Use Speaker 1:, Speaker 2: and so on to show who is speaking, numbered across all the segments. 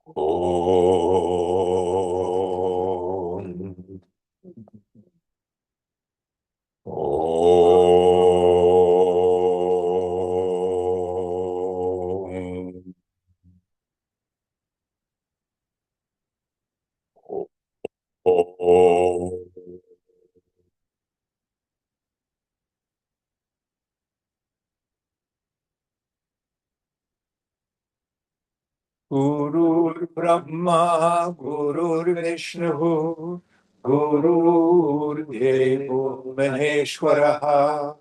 Speaker 1: Om. Om. Om. Gurur Brahma, Gurur Vishnu, Gurur Devo Maheshwaraha,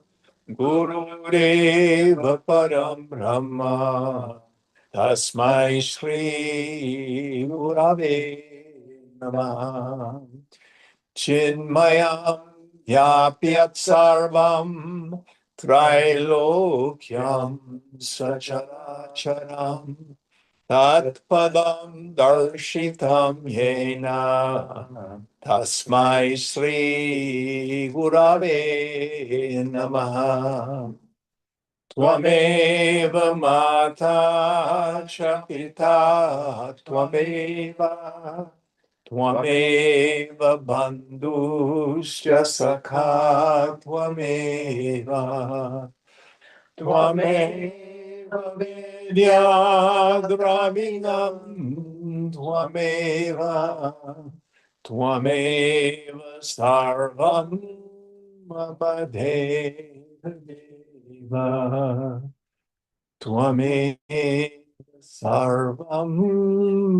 Speaker 1: Gurureva Param Brahma, Tasmai Shri Gurave Namaha. Chinmayam Yapyat Sarvam Trailokyam Sacharacharam Tatpadam Darshitam Yena Tasmai Sri Gurave Namaha. Tvameva Mata cha Pita Tvameva Tvameva Bandhuscha Sakha Tvameva Tvameva Vidya Dravinam Tvameva Tvameva Sarvam Mama Deva Tvameva Sarvam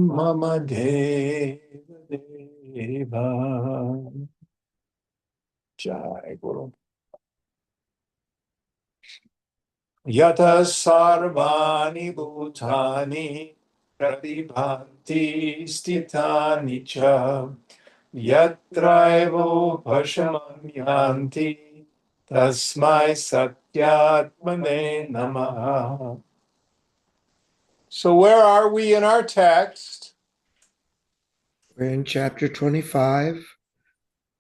Speaker 1: Mama Deva. Jai Guru. Yata sarvani bhutani pratibhanti stithani cha yatraivo bhashamam yanti tasmai satyatmane namaha. So where are we in our text?
Speaker 2: We're in chapter 25,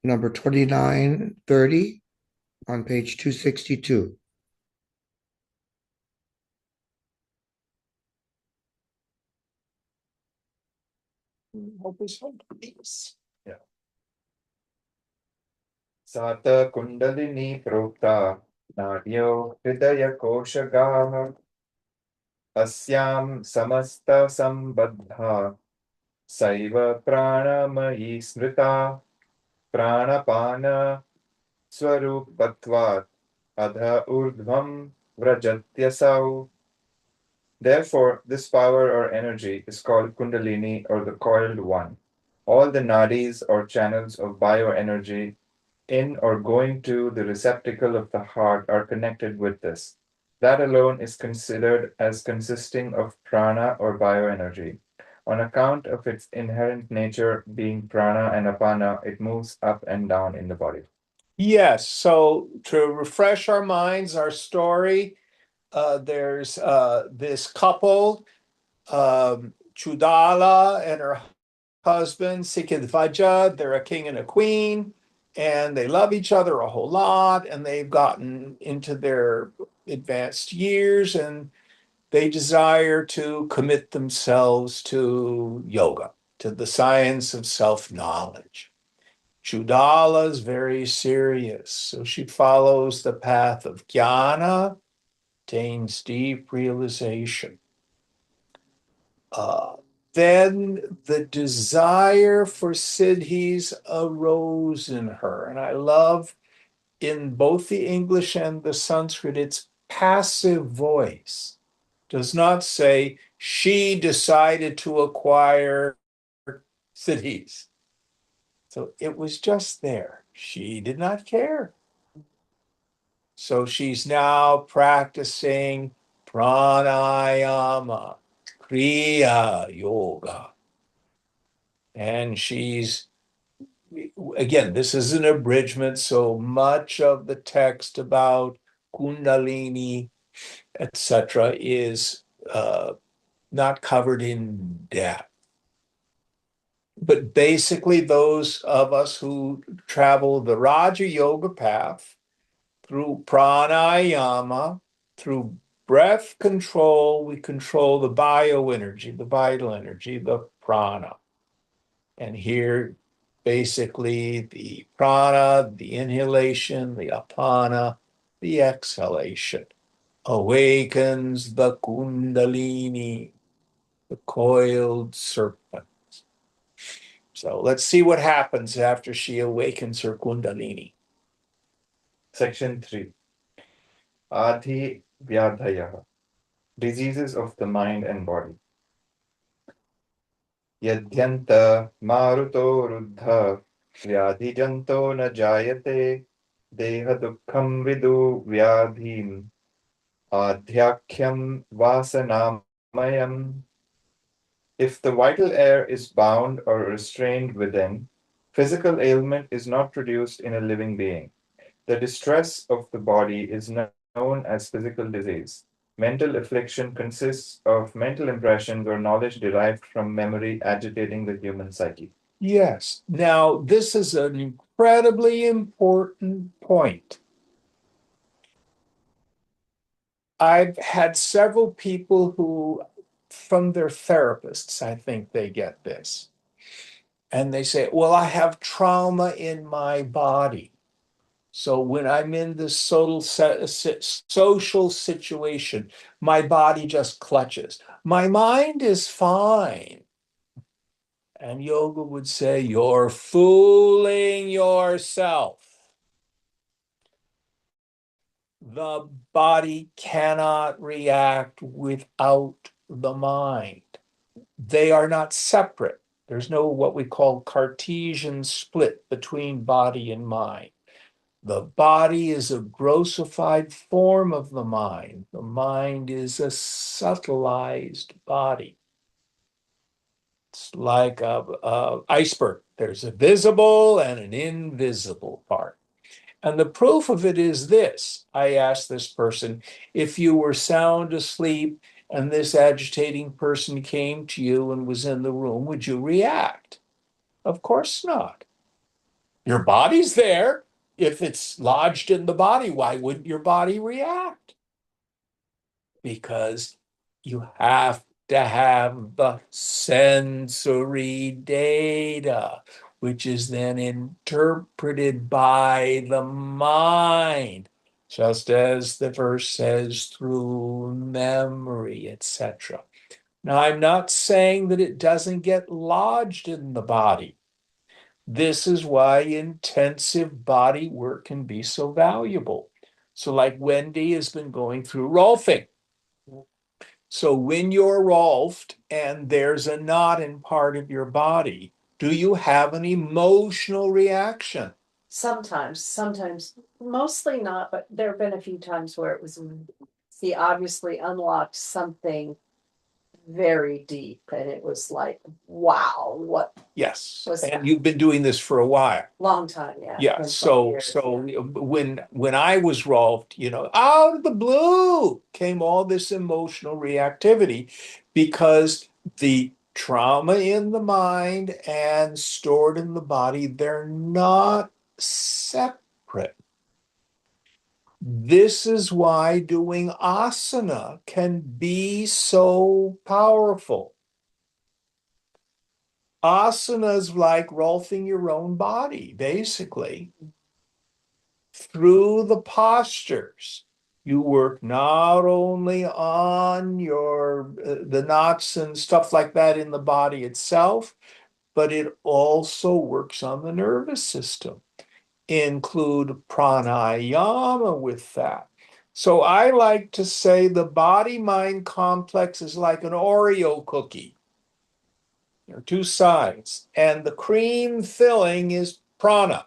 Speaker 2: number 2930, on page 262.
Speaker 1: Hope is peace. Yeah. Sata kundalini prokta nadyo hridaya koshagaha अस्याम समस्त संबद्धा सैव प्राणमयी स्मृता प्राणपान स्वरूपत्वात् अध ऊर्ध्वं व्रजत्यसौ. Therefore, this power or energy is called Kundalini or the coiled one. All the nadis or channels of bioenergy in or going to the receptacle of the heart are connected with this. That alone is considered as consisting of prana or bioenergy. On account of its inherent nature being prana and apana, it moves up and down in the body. Yes, so to refresh our minds, our story, there's this couple, Chudala and her husband, Sikidvaja, they're a king and a queen, and they love each other a whole lot, and they've gotten into their advanced years, and they desire to commit themselves to yoga, to the science of self-knowledge. Chudala is very serious, so she follows the path of jnana, attains deep realization. Then the desire for siddhis arose in her. And I love in both the English and the Sanskrit, it's passive voice. Does not say she decided to acquire siddhis. So it was just there. She did not care. So she's now practicing pranayama, kriya yoga. And she's, again, this is an abridgment, so much of the text about Kundalini, etc., is not covered in depth. But basically, those of us who travel the Raja Yoga path through pranayama, through
Speaker 3: breath control, we control the bioenergy, the vital energy, the prana. And here, basically, the prana, the inhalation, the apana, the exhalation awakens the kundalini, the coiled serpent. So let's see what happens after she awakens her kundalini.
Speaker 1: Section 3. Adhi Vyadhaya. Diseases of the mind and body. Yadyanta maruto ruddha vyadhijanto na jayate deha dukkham vidu vyadhim adhyakyam vasanamayam. If the vital air is bound or restrained within, physical ailment is not produced in a living being. The distress of the body is known as physical disease. Mental affliction consists of mental impressions or knowledge derived from memory agitating the human psyche.
Speaker 3: Yes. Now, this is an incredibly important point. I've had several people who, from their therapists, I think they get this. And they say, well, I have trauma in my body. So when I'm in this social situation, my body just clutches. My mind is fine. And yoga would say, you're fooling yourself. The body cannot react without the mind. They are not separate. There's no what we call Cartesian split between body and mind. The body is a grossified form of the mind. The mind is a subtilized body. It's like a iceberg. There's a visible and an invisible part. And the proof of it is this. I asked this person, if you were sound asleep and this agitating person came to you and was in the room, would you react? Of course not. Your body's there. If it's lodged in the body, why wouldn't your body react? Because you have to have the sensory data, which is then interpreted by the mind, just as the verse says, through memory, etc. Now, I'm not saying that it doesn't get lodged in the body. This is why intensive body work can be so valuable. So, like Wendy has been going through Rolfing. So, when you're Rolfed and there's a knot in part of your body, do you have an emotional reaction?
Speaker 4: Sometimes, mostly not, but there have been a few times where it was, he obviously unlocked something very deep, and it was like, wow, what
Speaker 3: Yes.
Speaker 4: was
Speaker 3: And
Speaker 4: that?
Speaker 3: you've been doing this for a while.
Speaker 4: Long time, yeah.
Speaker 3: Yeah.
Speaker 4: been 12
Speaker 3: So
Speaker 4: years, yeah.
Speaker 3: when I was Rolfed, out of the blue came all this emotional reactivity because the trauma in the mind and stored in the body, they're not separate. This is why doing asana can be so powerful. Asana is like rolling your own body, basically. Through the postures, you work not only on the knots and stuff like that in the body itself, but it also works on the nervous system. Include pranayama with that. So I like to say the body-mind complex is like an Oreo cookie. There are two sides, and the cream filling is prana.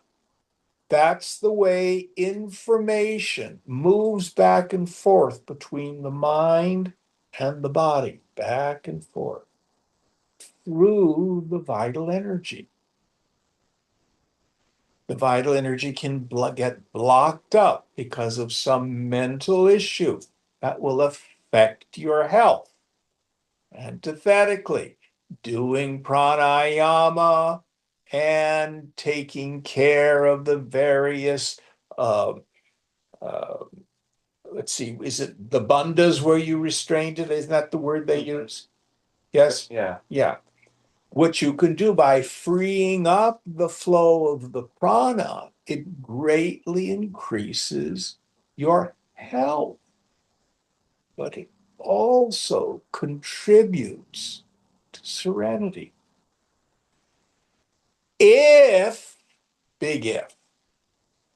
Speaker 3: That's the way information moves back and forth between the mind and the body, back and forth through the vital energy. The vital energy can get blocked up because of some mental issue that will affect your health. Antithetically, doing pranayama and taking care of the various uh, uh, let's see, is it the bandhas where you restrained it? Isn't that the word they use? Yes?
Speaker 1: Yeah.
Speaker 3: Yeah. What you can do by freeing up the flow of the prana, it greatly increases your health, but it also contributes to serenity. If, big if,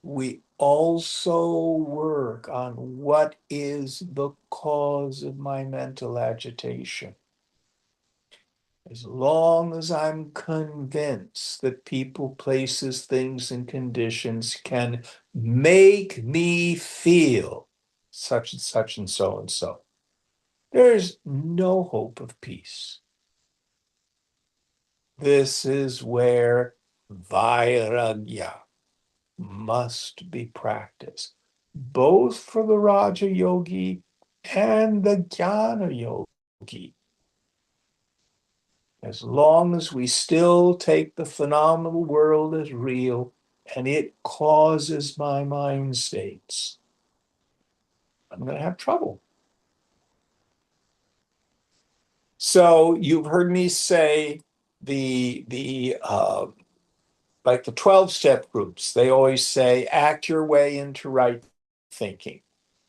Speaker 3: we also work on what is the cause of my mental agitation. As long as I'm convinced that people, places, things, and conditions can make me feel such and so and so, there's no hope of peace. This is where vairagya must be practiced, both for the Raja Yogi and the Jnana Yogi. As long as we still take the phenomenal world as real and it causes my mind states, I'm going to have trouble. So you've heard me say like the 12-step groups, they always say act your way into right thinking.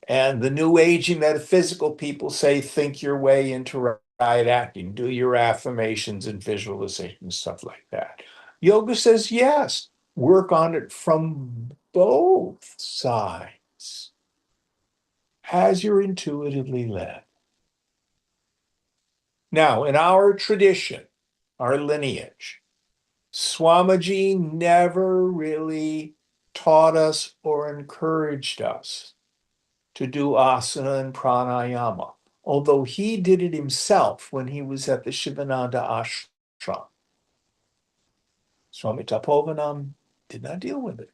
Speaker 3: And the new agey metaphysical people say think your way into right acting, do your affirmations and visualization, stuff like that. Yoga says yes, work on it from both sides as you're intuitively led. Now, in our tradition, our lineage, Swamiji never really taught us or encouraged us to do asana and pranayama, although he did it himself when he was at the Shivananda ashram. Swami Tapovanam did not deal with it.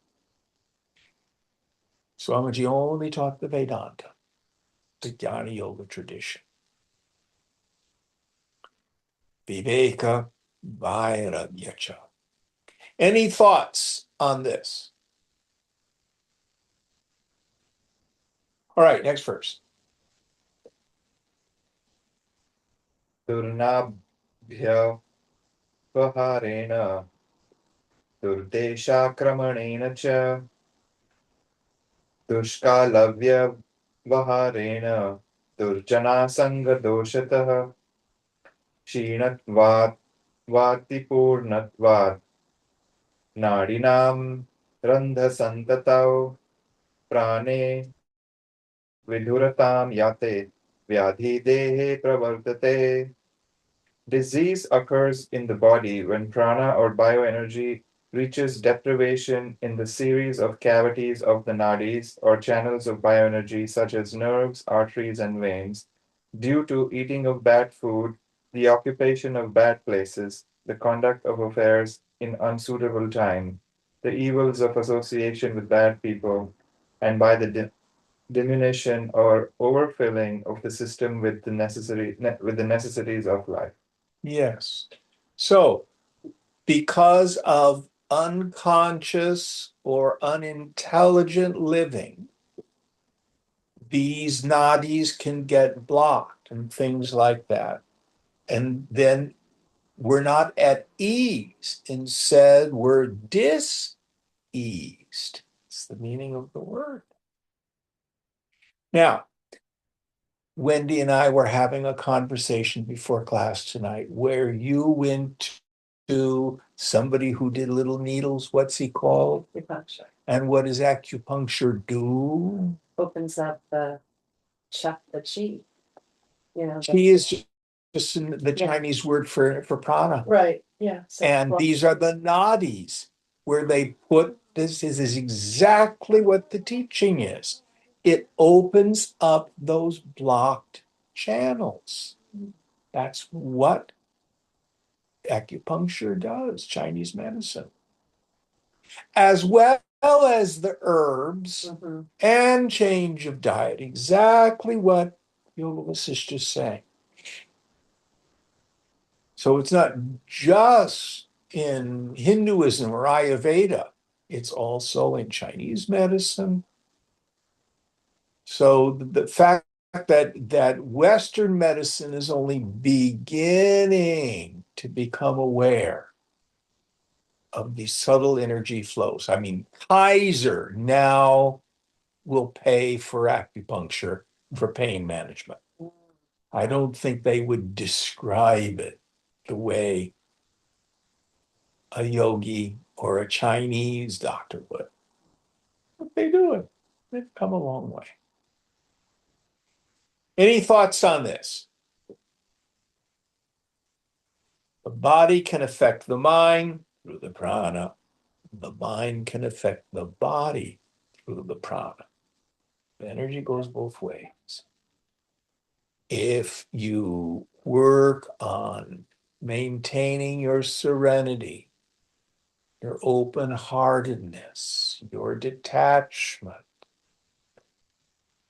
Speaker 3: Swamiji only taught the Vedanta, the Jnana Yoga tradition. Viveka Vairagyacha. Any thoughts on this? All right, next verse.
Speaker 1: Turnabhya Vaharena Turdeshakramanena Cha Dushkalavya Vaharena Turjana Sanga Doshatah Kshinatvat Vatipurnatvat Nadinam Randha Santatau Prane Viduratam Yate Vyadhi Dehe Pravartate. Disease occurs in the body when prana or bioenergy reaches deprivation in the series of cavities of the nadis or channels of bioenergy such as nerves, arteries, and veins, due to eating of bad food, the occupation of bad places, the conduct of affairs in unsuitable time, the evils of association with bad people, and by the diminution or overfilling of the system with the necessities of life.
Speaker 3: Yes. So, because of unconscious or unintelligent living, these nadis can get blocked and things like that. And then we're not at ease. Instead, we're diseased. It's the meaning of the word. Now, Wendy and I were having a conversation before class tonight where you went to somebody who did little needles. What's he called?
Speaker 4: Acupuncture
Speaker 3: And what does acupuncture do?
Speaker 4: opens up the chi.
Speaker 3: Chi is just the
Speaker 4: Yeah.
Speaker 3: Chinese word for prana.
Speaker 4: Right, yeah. So,
Speaker 3: And
Speaker 4: well,
Speaker 3: these are the nadis where they put this is exactly what the teaching is. It opens up those blocked channels. That's what acupuncture does, Chinese medicine, as well as the herbs
Speaker 4: mhm.
Speaker 3: and change of diet. Exactly what Yoga Vashishtha is saying. So it's not just in Hinduism or Ayurveda, it's also in Chinese medicine. So the fact that Western medicine is only beginning to become aware of these subtle energy flows. I mean, Kaiser now will pay for acupuncture for pain management. I don't think they would describe it the way a yogi or a Chinese doctor would. But they do it. They've come a long way. Any thoughts on this? The body can affect the mind through the prana. The mind can affect the body through the prana. The energy goes both ways. If you work on maintaining your serenity, your open-heartedness, your detachment,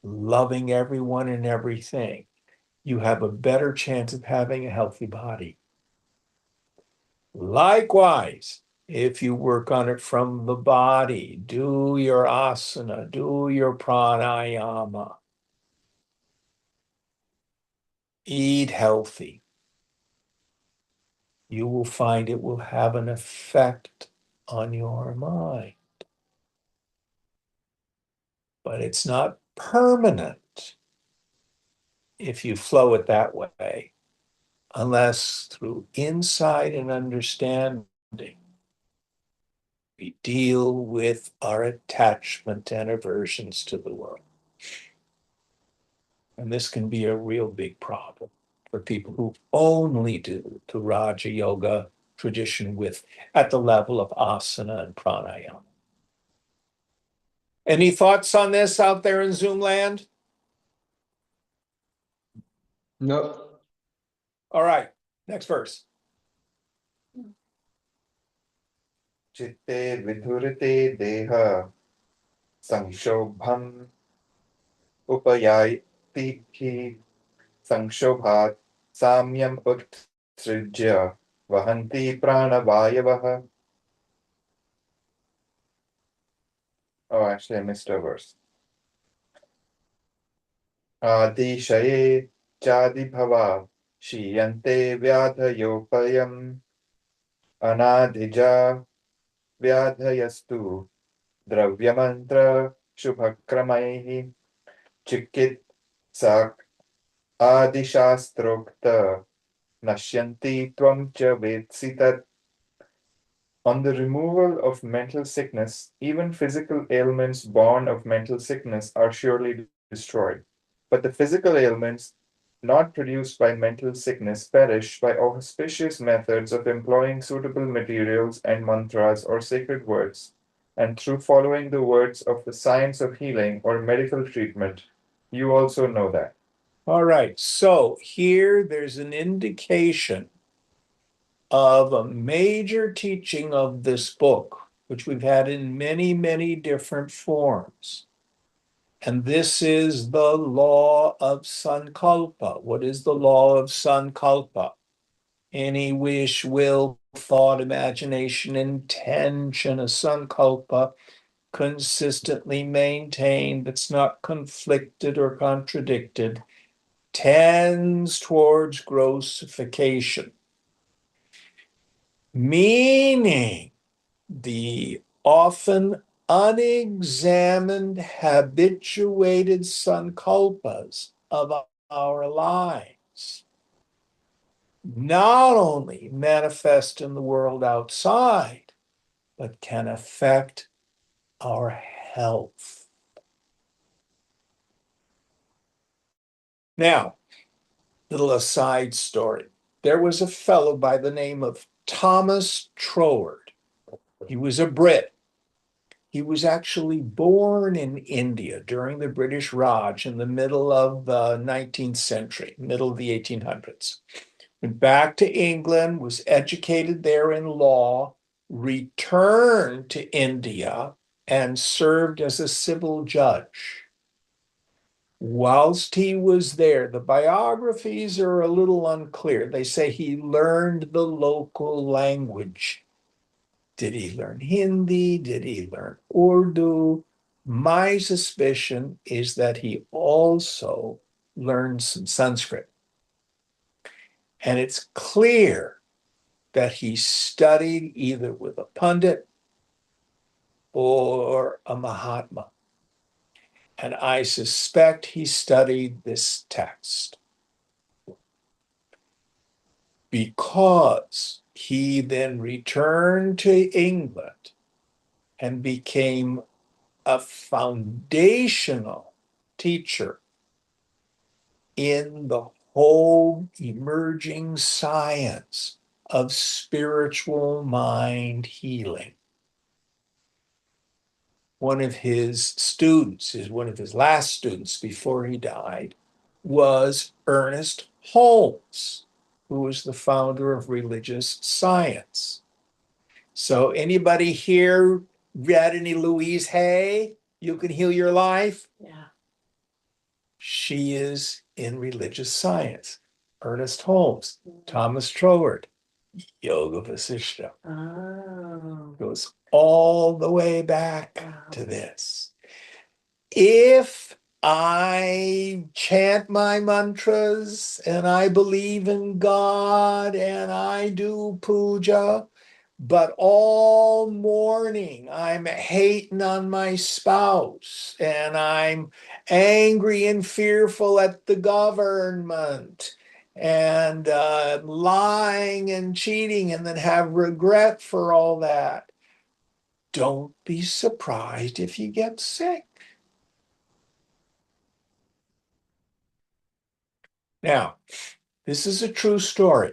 Speaker 3: loving everyone and everything, you have a better chance of having a healthy body. Likewise, if you work on it from the body, do your asana, do your pranayama, eat healthy, you will find it will have an effect on your mind. But it's not permanent if you flow it that way, unless through insight and understanding, we deal with our attachment and aversions to the world. And this can be a real big problem for people who only do the Raja Yoga tradition with at the level of asana and pranayama. Any thoughts on this out there in Zoom land?
Speaker 5: No.
Speaker 3: All right, next verse.
Speaker 1: Chitte vidhurite deha sanshobham upayati hi sanshobhat samyam utsrijya vahanti pranavayavaha. Oh, actually, I missed a verse. Adishaye chadibhava shiyante vyadhayopayam anadija vyadhayastu द्रव्यमंत्र शुभक्रमैः चिकित्सा आदिशास्त्रोक्त नश्यन्ति त्वं च वेत्सि तत्. On the removal of mental sickness, even physical ailments born of mental sickness are surely destroyed. But the physical ailments not produced by mental sickness perish by auspicious methods of employing suitable materials and mantras or sacred words, and through following the words of the science of healing or medical treatment. You also know that.
Speaker 3: All right, so here there's an indication of a major teaching of this book, which we've had in many, many different forms. And this is the law of Sankalpa. What is the law of Sankalpa? Any wish, will, thought, imagination, intention, a Sankalpa consistently maintained, that's not conflicted or contradicted, tends towards grossification. Meaning the often unexamined, habituated sankalpas of our lives not only manifest in the world outside, but can affect our health. Now, little aside story. There was a fellow by the name of Thomas Troward. He was a Brit. He was actually born in India during the British Raj in the middle of the 19th century, middle of the 1800s. Went back to England, was educated there in law, returned to India, and served as a civil judge. Whilst he was there, the biographies are a little unclear. They say he learned the local language. Did he learn Hindi? Did he learn Urdu? My suspicion is that he also learned some Sanskrit. And it's clear that he studied either with a pundit or a Mahatma. And I suspect he studied this text because he then returned to England and became a foundational teacher in the whole emerging science of spiritual mind healing. One of his students, one of his last students before he died, was Ernest Holmes, who was the founder of religious science. So anybody here read any Louise Hay? You Can Heal Your Life?
Speaker 4: Yeah.
Speaker 3: She is in religious science. Ernest Holmes, Thomas Troward, Yoga Vashishtha.
Speaker 4: Oh.
Speaker 3: Goes all the way back
Speaker 4: Wow.
Speaker 3: to this. If I chant my mantras and I believe in God and I do puja, but all morning I'm hating on my spouse and I'm angry and fearful at the government and lying and cheating and then have regret for all that. Don't be surprised if you get sick. Now, this is a true story.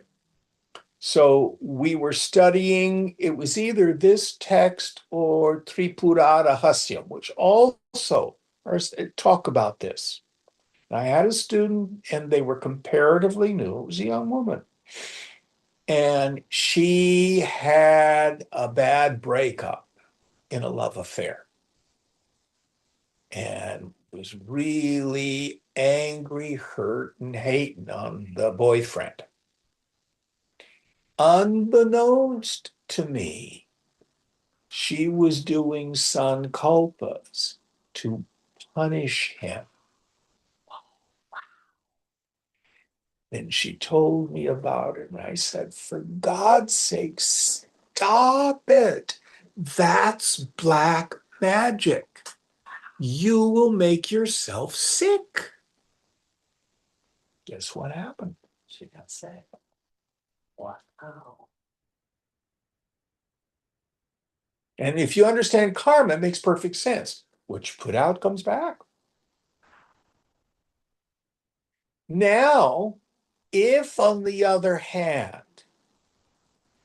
Speaker 3: So we were studying, it was either this text or Tripurara Hasyam, which also talk about this. I had a student and they were comparatively new. It was a young woman. And she had a bad breakup in a love affair and was really angry, hurt, and hating on the boyfriend. Unbeknownst to me, she was doing sankalpas to punish him. And she told me about it, and I said, for God's sake, stop it. That's black magic. You will make yourself sick. Guess what happened?
Speaker 4: She got sick. Wow.
Speaker 3: And if you understand karma, it makes perfect sense. What you put out comes back. Now, if on the other hand,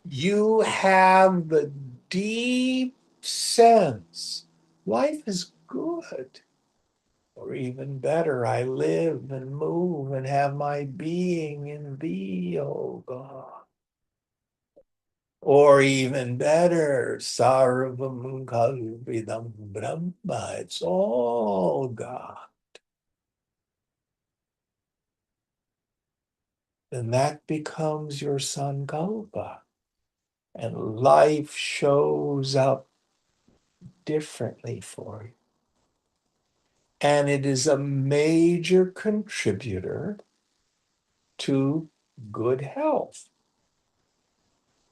Speaker 3: you have the deep sense life is good, or even better, I live and move and have my being in thee, O God. Or even better, Sarvam Kalvidam Brahma, it's all God. Then that becomes your sankalpa. And life shows up differently for you. And it is a major contributor to good health.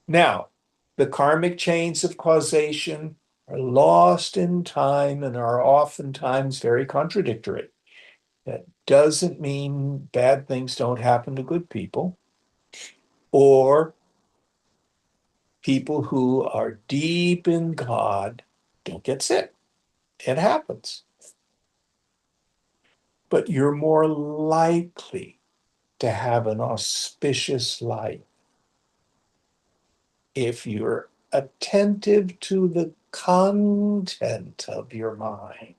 Speaker 3: Now, the karmic chains of causation are lost in time and are oftentimes very contradictory. That doesn't mean bad things don't happen to good people or people who are deep in God don't get sick. It happens. But you're more likely to have an auspicious life if you're attentive to the content of your mind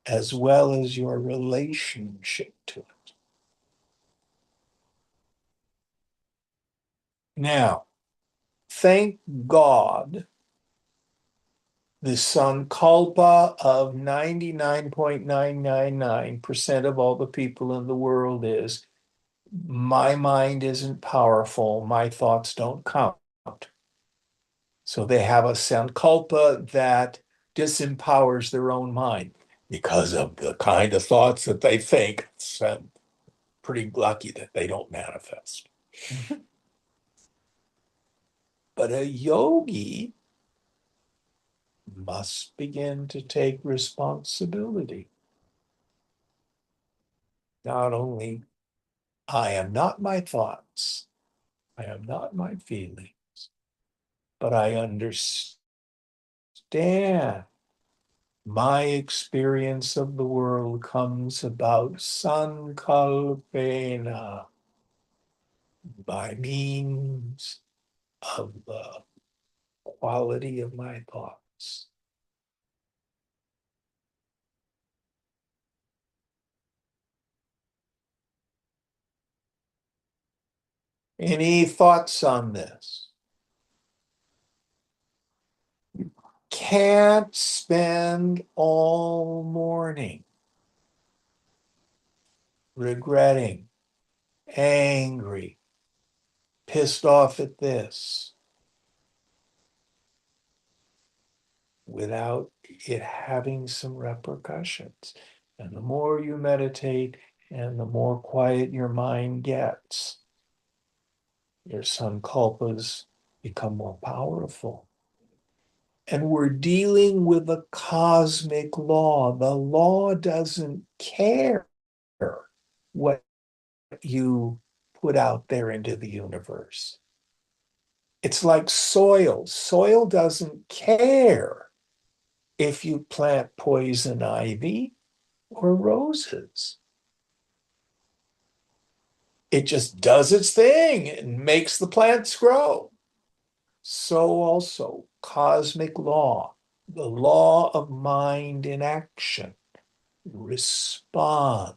Speaker 3: as well as your relationship to it. Now, thank God, the sankalpa of 99.999% of all the people in the world is, my mind isn't powerful, my thoughts don't count. So they have a sankalpa that disempowers their own mind because of the kind of thoughts that they think. It's pretty lucky that they don't manifest. But a yogi must begin to take responsibility. Not only, I am not my thoughts, I am not my feelings, but I understand my experience of the world comes about sankalpena, by means of the quality of my thoughts. Any thoughts on this? Can't spend all morning regretting, angry, pissed off at this, without it having some repercussions. And the more you meditate and the more quiet your mind gets, your sankalpas become more powerful. And we're dealing with a cosmic law. The law doesn't care what you put out there into the universe. It's like soil. Soil doesn't care if you plant poison ivy or roses. It just does its thing and makes the plants grow. So also, cosmic law, the law of mind in action, responds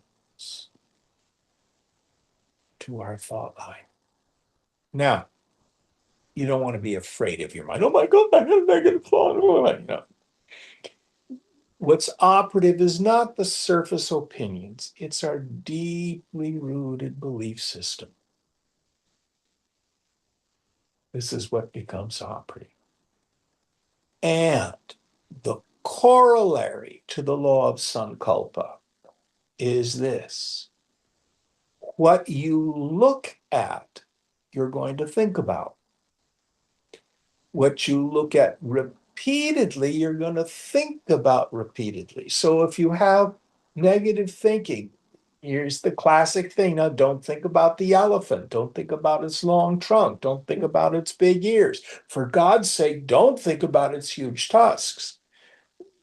Speaker 3: to our thought line. Now, you don't want to be afraid of your mind. Oh my God, I had a negative thought. No. What's operative is not the surface opinions, it's our deeply rooted belief system. This is what becomes operative. And the corollary to the law of sankalpa is this: what you look at, you're going to think about. What you look at repeatedly, you're going to think about repeatedly. So if you have negative thinking, here's the classic thing. Now, don't think about the elephant. Don't think about its long trunk. Don't think about its big ears. For God's sake, don't think about its huge tusks.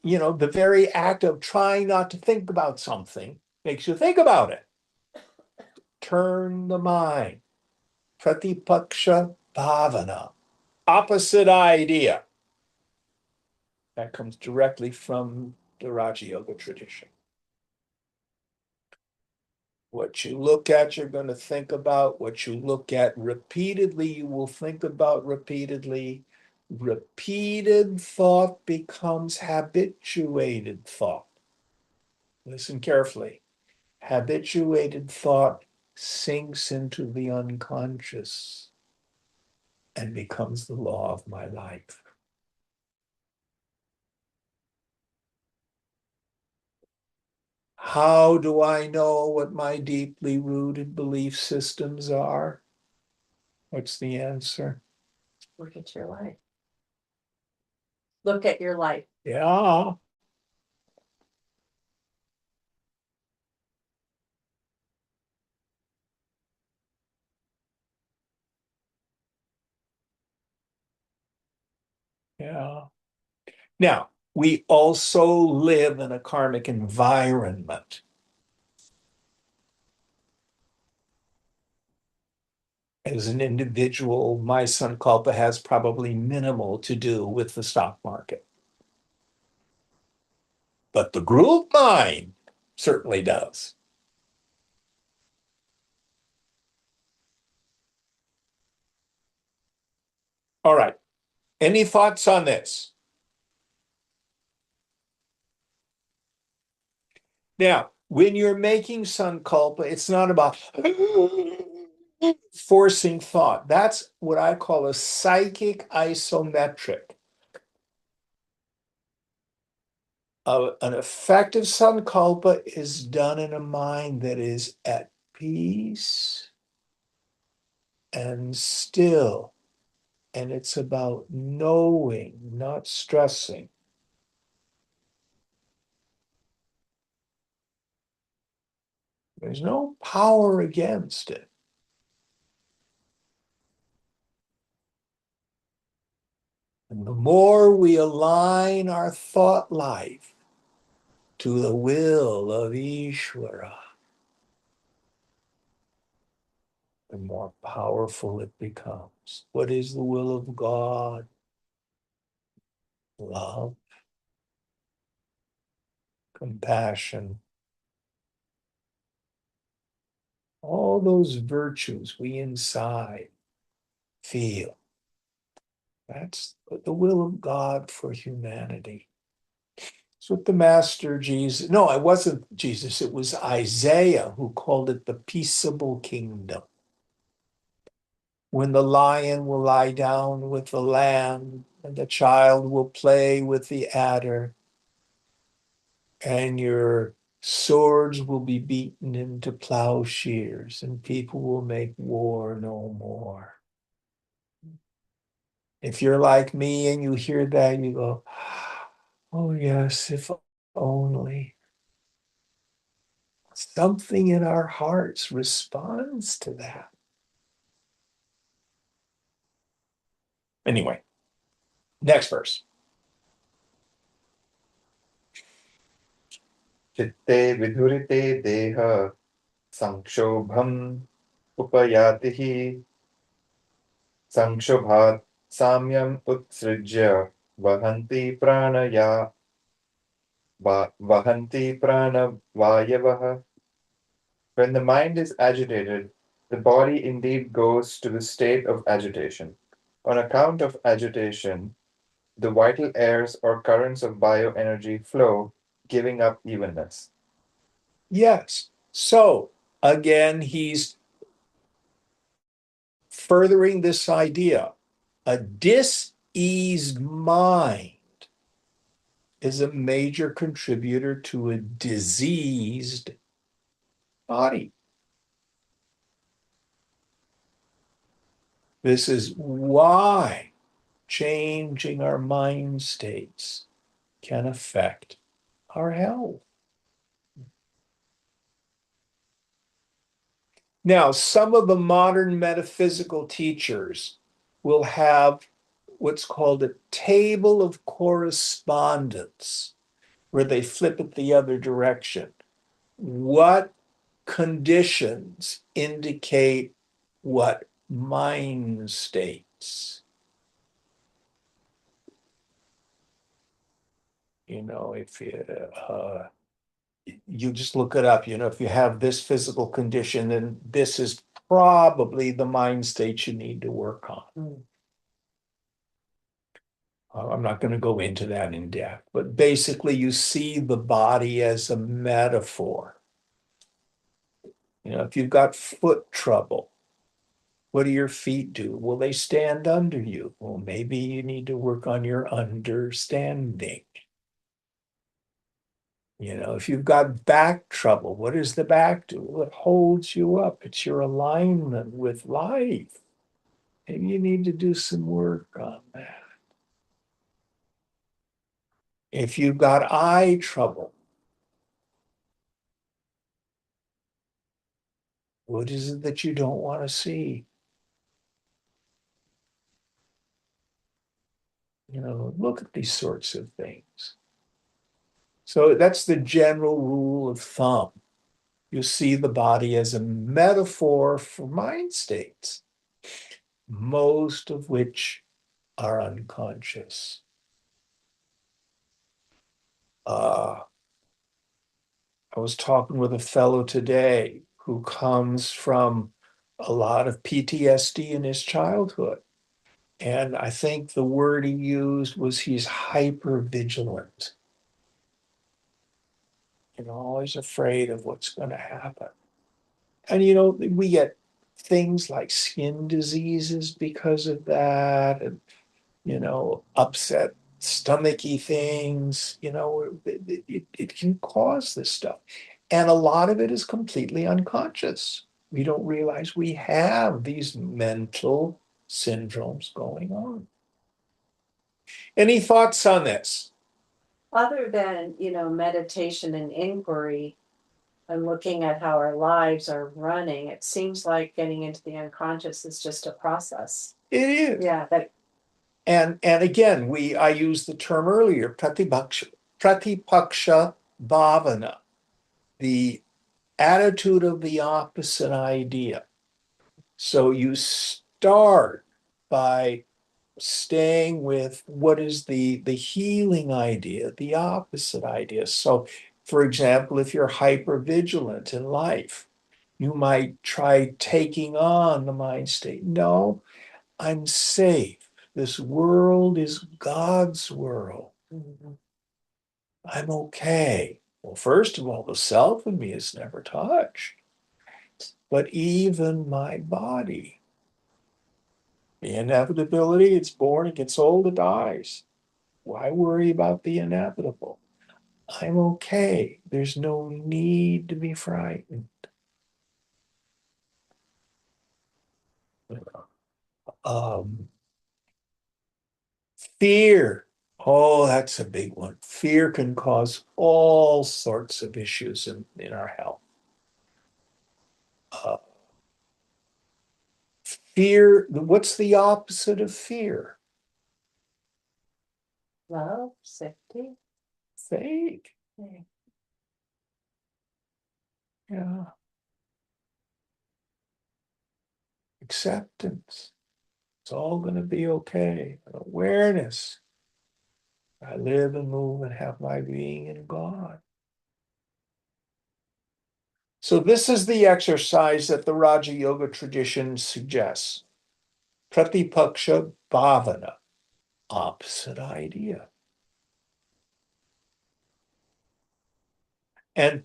Speaker 3: You know, the very act of trying not to think about something makes you think about it. Turn the mind. Pratipaksha bhavana. Opposite idea. That comes directly from the Raja Yoga tradition. What you look at, you're going to think about. What you look at repeatedly, you will think about repeatedly. Repeated thought becomes habituated thought. Listen carefully. Habituated thought sinks into the unconscious and becomes the law of my life. How do I know what my deeply rooted belief systems are? What's the answer?
Speaker 4: Look at your life. Look at your life.
Speaker 3: Yeah. Yeah. Now, we also live in a karmic environment. As an individual, my sankalpa has probably minimal to do with the stock market. But the group mind certainly does. All right. Any thoughts on this? Now, when you're making sankalpa, it's not about forcing thought. That's what I call a psychic isometric. An effective sankalpa is done in a mind that is at peace and still. And it's about knowing, not stressing. There's no power against it. And the more we align our thought life to the will of Ishvara, the more powerful it becomes. What is the will of God? Love, compassion, all those virtues we inside feel. That's the will of God for humanity. It's what the Master Jesus, no, it wasn't Jesus, it was Isaiah who called it the peaceable kingdom. When the lion will lie down with the lamb, and the child will play with the adder, and your swords will be beaten into plowshares, and people will make war no more. If you're like me and you hear that, you go, oh, yes, if only. Something in our hearts responds to that. Anyway, next verse.
Speaker 1: Chitte vidhurite deha sankszobham upayati hi sankszobhat samyam utsrijya vahanti pranaya vahanti pranavayavaha. When the mind is agitated, the body indeed goes to the state of agitation. On account of agitation, the vital airs or currents of bioenergy flow, giving up evenness.
Speaker 3: Yes. So again, he's furthering this idea. A diseased mind is a major contributor to a diseased body. This is why changing our mind states can affect our health. Now, some of the modern metaphysical teachers will have what's called a table of correspondence, where they flip it the other direction. What conditions indicate what mind states? If you just look it up, if you have this physical condition, then this is probably the mind state you need to work on. I'm not going to go into that in depth, but basically you see the body as a metaphor. If you've got foot trouble, what do your feet do? Well, they stand under you. Well, maybe you need to work on your understanding. If you've got back trouble, what does the back do? Well, it holds you up. It's your alignment with life. Maybe you need to do some work on that. If you've got eye trouble, what is it that you don't want to see? Look at these sorts of things. So that's the general rule of thumb. You see the body as a metaphor for mind states, most of which are unconscious. I was talking with a fellow today who comes from a lot of PTSD in his childhood. And I think the word he used was he's hyper vigilant. Always afraid of what's going to happen. And, we get things like skin diseases because of that, and, upset stomachy things, it can cause this stuff. And a lot of it is completely unconscious. We don't realize we have these mental syndromes going on. Any thoughts on this?
Speaker 4: Other than, meditation and inquiry and looking at how our lives are running, it seems like getting into the unconscious is just a process.
Speaker 3: It is.
Speaker 4: Yeah, that
Speaker 3: And again, I used the term earlier, pratipaksha bhavana, the attitude of the opposite idea. So you start by staying with what is the healing idea, the opposite idea. So, for example, if you're hypervigilant in life, you might try taking on the mind state. No, I'm safe. This world is God's world. I'm okay. Well, first of all, the self in me is never touched, but even my body. The inevitability, it's born, it gets old, it dies. Why worry about the inevitable? I'm okay. There's no need to be frightened. Um, Fear. Oh, that's a big one. Fear can cause all sorts of issues in our health. Uh, Fear, what's the opposite of fear?
Speaker 4: love, safety.
Speaker 3: Faith. Yeah. Acceptance. It's all going to be okay. Awareness. I live and move and have my being in God. So this is the exercise that the Raja Yoga tradition suggests. Pratipaksha bhavana, opposite idea. And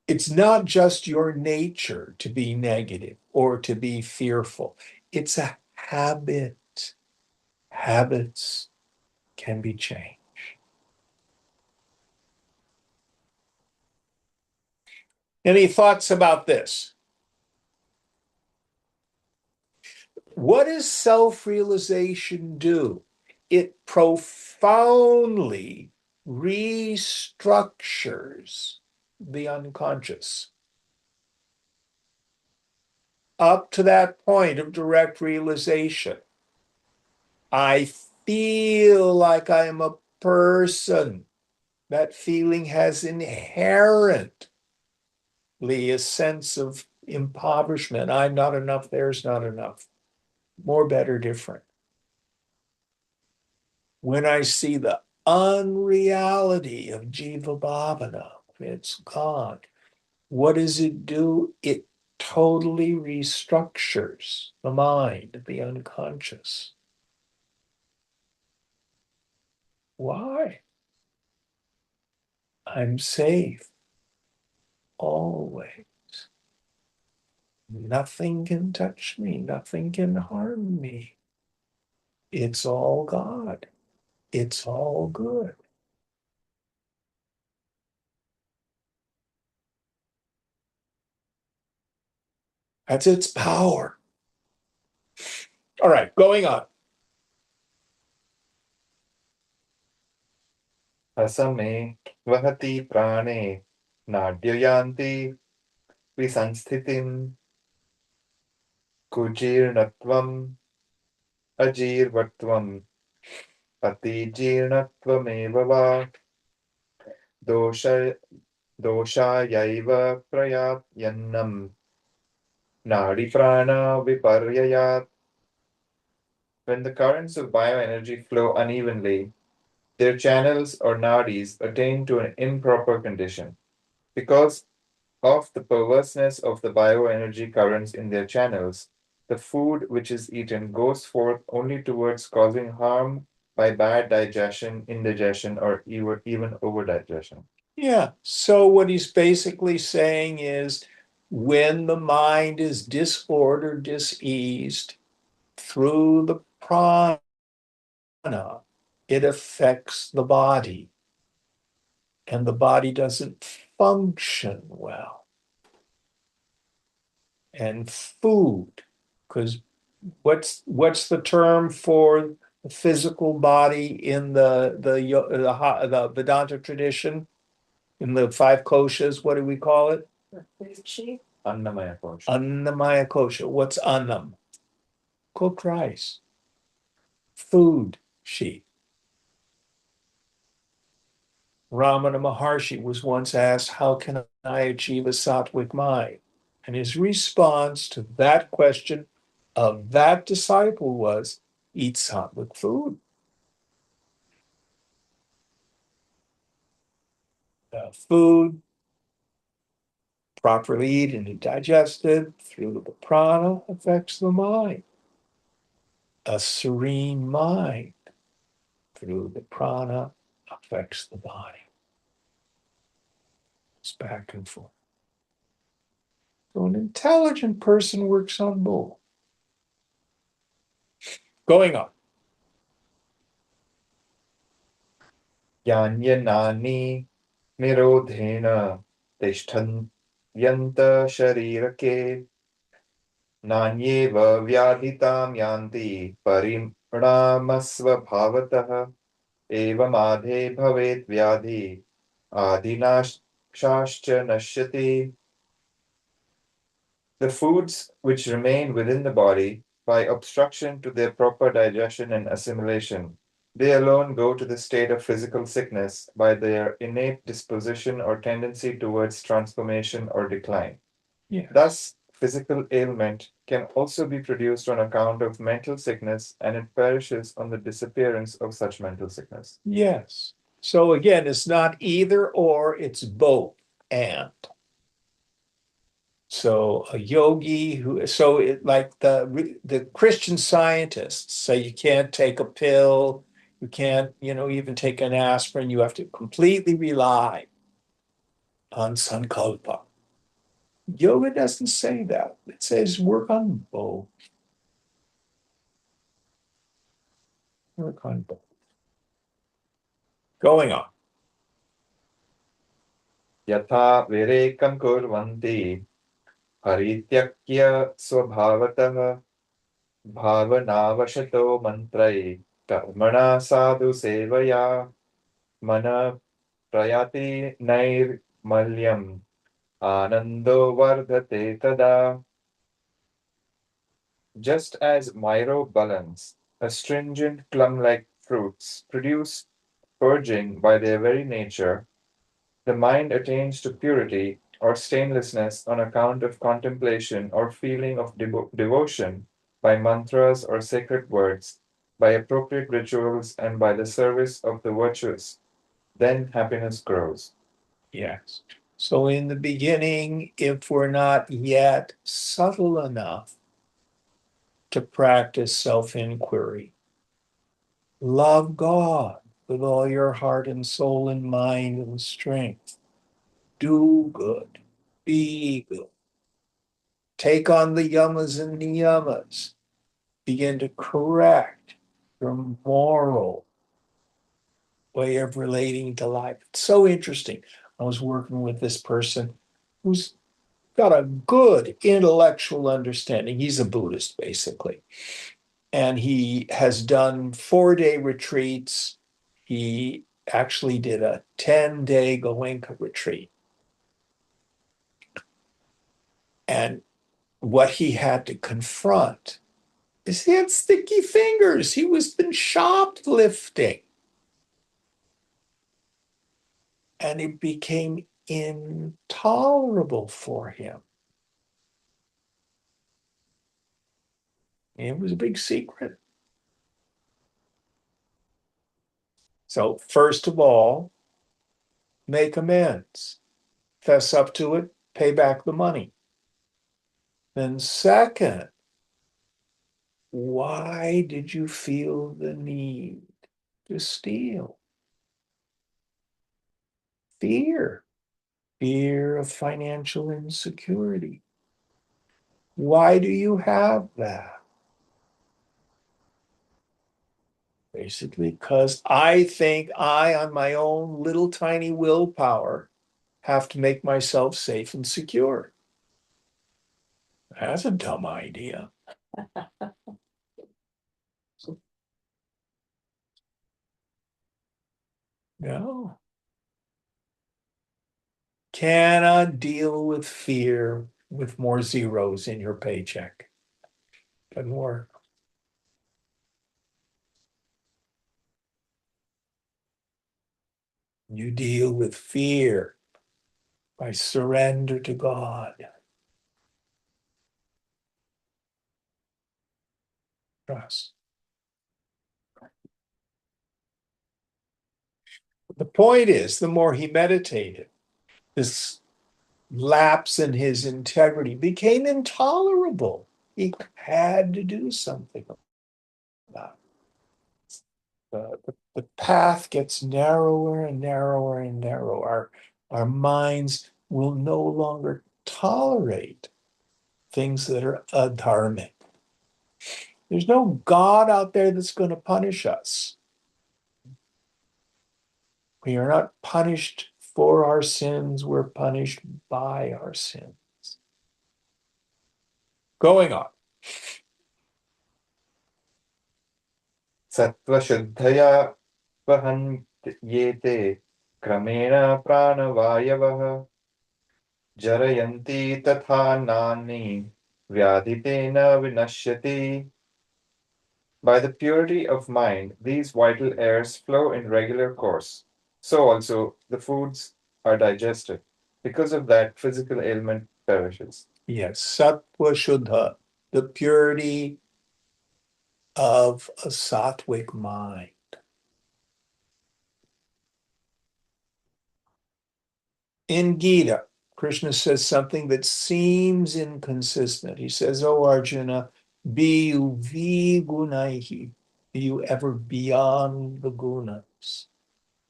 Speaker 3: it's not just your nature to be negative or to be fearful. It's a habit. Habits can be changed. Any thoughts about this? What does self-realization do? It profoundly restructures the unconscious. Up to that point of direct realization, I feel like I am a person. That feeling has inherently a sense of impoverishment. I'm not enough, there's not enough. More, better, different. When I see the unreality of Jiva Bhavana, it's gone. What does it do? It totally restructures the mind, the unconscious. Why? I'm safe always. Nothing can touch me, nothing can harm me. It's all God. It's all good. That's its power. All right, going on.
Speaker 1: असमे वहति प्राणे नाड्ययान्ति विसंस्थितिं कुजीर्णत्वम् अजीर्वत्वम् अतिजीर्णत्वमेव वा दोष दोषायैव प्रयात्यन्नं नाडीप्राणा विपर्ययात्. When the currents of bioenergy flow unevenly, their channels or nadis attain to an improper condition. Because of the perverseness of the bioenergy currents in their channels, the food which is eaten goes forth only towards causing harm by bad digestion, indigestion, or even overdigestion.
Speaker 3: Yeah, so what he's basically saying is when the mind is disordered, diseased through the prana, it affects the body. And the body doesn't function well. And food, because what's the term for the physical body in the Vedanta tradition? In the five koshas, what do we call it?
Speaker 1: Annamaya kosha.
Speaker 3: Annamaya kosha. What's annam? Cooked rice. Food sheet. Ramana Maharshi was once asked, how can I achieve a sattvic mind? And his response to that question of that disciple was, eat sattvic food. Food, properly eaten and digested through the prana, affects the mind. A serene mind through the prana affects the body. It's back and forth. So an intelligent person works on both. Going on.
Speaker 1: Yanyanani nirodhena tishthadyant sharirake nanyeva vyadhitam yanti parinamasvabhavatah evamadhe bhavet vyadhi adinashascha nashyati. The foods which remain within the body by obstruction to their proper digestion and assimilation, they alone go to the state of physical sickness by their innate disposition or tendency towards transformation or decline.
Speaker 3: Yeah.
Speaker 1: Thus, physical ailment can also be produced on account of mental sickness, and it perishes on the disappearance of such mental sickness.
Speaker 3: Yes. So again, it's not either or, it's both and. So a yogi like the Christian scientists say you can't take a pill, you can't, even take an aspirin, you have to completely rely on sankalpa. Yoga doesn't say that. It says work on both. Work on both. Going on.
Speaker 1: Yatha virekam kurvanti harityakya swabhavatah भावनावशतो मंत्रै कर्मणा साधु सेवया मन प्रयाति नैर्मल्यम् आनंदो वर्धते तदा. Just as myrobalans, astringent plum-like fruits, produce purging by their very nature, the mind attains to purity or stainlessness on account of contemplation or feeling of devotion by mantras or sacred words, by appropriate rituals, and by the service of the virtuous. Then happiness grows.
Speaker 3: Yes. So in the beginning, if we're not yet subtle enough to practice self-inquiry, love God with all your heart and soul and mind and strength. Do good. Be good. Take on the yamas and niyamas. Begin to correct your moral way of relating to life. It's so interesting. I was working with this person who's got a good intellectual understanding. He's a Buddhist, basically. And he has done 4-day retreats. He actually did a 10-day Goenka retreat. And what he had to confront is he had sticky fingers. He was been shoplifting. And it became intolerable for him. It was a big secret. So first of all, make amends. Fess up to it, pay back the money. Then second, why did you feel the need to steal? Fear. Fear of financial insecurity. Why do you have that? Basically, because I think I, on my own little tiny willpower, have to make myself safe and secure. That's a dumb idea. No. Cannot deal with fear with more zeros in your paycheck. Doesn't work. You deal with fear by surrender to God. Trust. The point is, the more he meditated, this lapse in his integrity became intolerable. He had to do something about it. The path gets narrower and narrower and narrower. Our minds will no longer tolerate things that are adharmic. There's no God out there that's going to punish us. We are not punished for our sins, we're punished by our sins. Going on.
Speaker 1: सत्त्वशुद्धया वहन्येते क्रमेण प्राणवायवः जरयन्ति तथा नान्ये व्याधितेन विनश्यति. By the purity of mind, these vital airs flow in regular course. So also the foods are digested. Because of that, physical ailment perishes.
Speaker 3: Yes, sattva shuddha, the purity of a sattvic mind. In Gita, Krishna says something that seems inconsistent. He says, "Oh Arjuna, be you vigunaihi, be you ever beyond the gunas."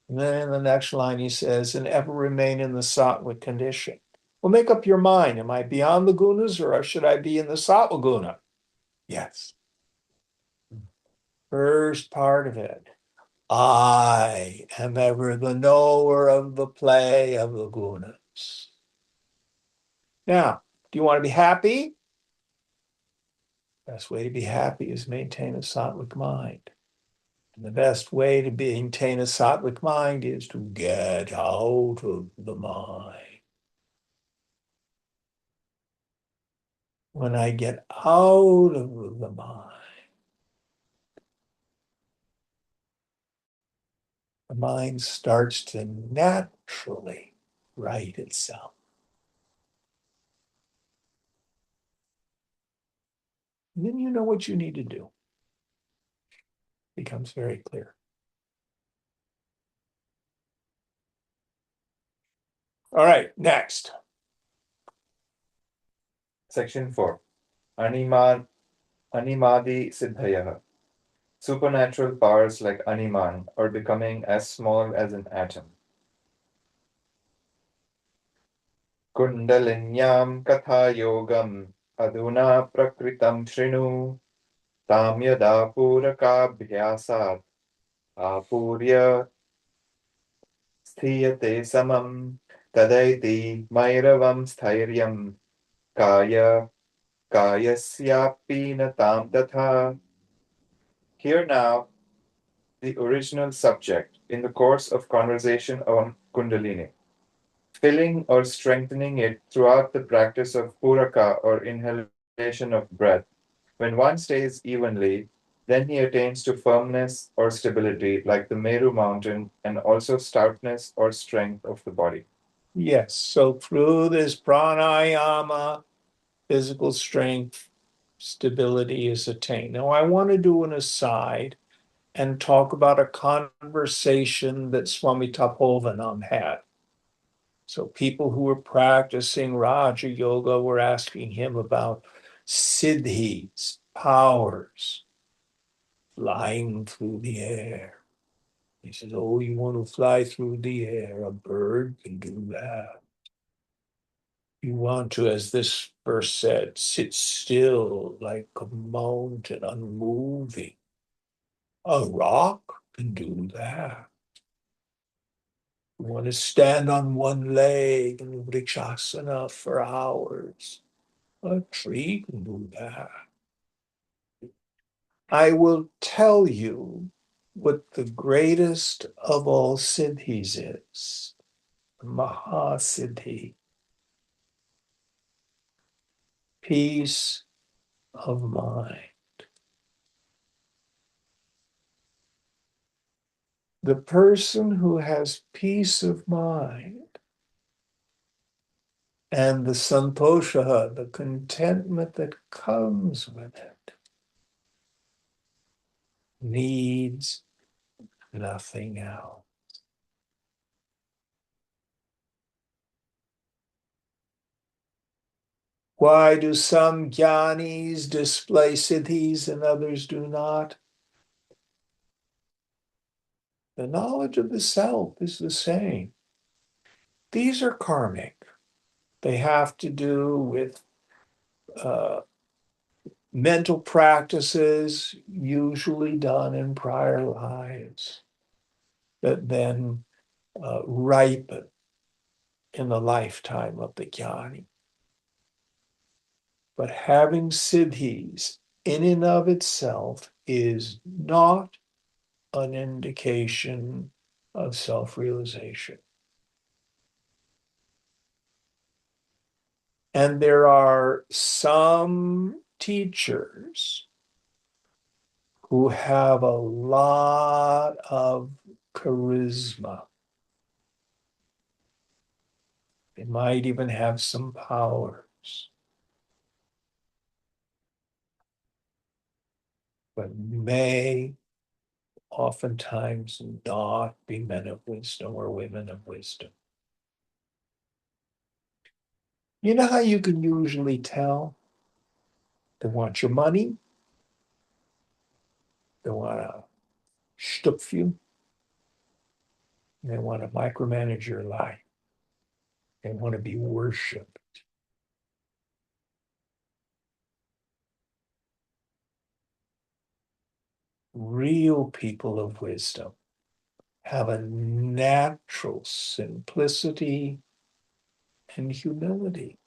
Speaker 3: And then in the next line he says, "and ever remain in the sattvic condition." Well, make up your mind. Am I beyond the gunas or should I be in the sattva guna? Yes. First part of it. I am ever the knower of the play of the gunas. Now, do you want to be happy? Best way to be happy is maintain a sattvic mind. And the best way to maintain a sattvic mind is to get out of the mind. When I get out of the mind, the mind starts to naturally right itself. And then you know what you need to do. It becomes very clear. All right, next.
Speaker 1: Section 4. Animadi Siddhayah. Supernatural powers like Animan or becoming as small as an atom. Kundalinyam katha yogam aduna prakritam shrinu tam yada purakabhyasat apurya sthiyate samam tadaiti mairavam sthairyam kaya kayasyapi natam tatha. Here now the original subject in the course of conversation on Kundalini, filling or strengthening it throughout the practice of puraka or inhalation of breath. When one stays evenly, then he attains to firmness or stability like the Meru mountain and also stoutness or strength of the body.
Speaker 3: Yes, so through this pranayama, physical strength, stability is attained. Now, I want to do an aside and talk about a conversation that Swami Tapovanam had. So people who were practicing Raja Yoga were asking him about siddhis, powers, flying through the air. He says, "Oh, you want to fly through the air? A bird can do that. You want to, as this verse said, sit still like a mountain, unmoving. A rock can do that. You want to stand on one leg in vrikshasana for hours. A tree can do that. I will tell you what the greatest of all siddhis is. Mahasiddhi. Peace of mind. The person who has peace of mind and the santosha, the contentment that comes with it, needs nothing else. Why do some jnanis display siddhis and others do not? The knowledge of the self is the same. These are karmic. They have to do with mental practices usually done in prior lives that then ripen in the lifetime of the jnani. But having siddhis in and of itself is not an indication of self-realization. And there are some teachers who have a lot of charisma. They might even have some powers, but may oftentimes not be men of wisdom or women of wisdom. You know how you can usually tell? They want your money. They want to stuff you. They want to micromanage your life. They want to be worshipped. Real people of wisdom have a natural simplicity and humility.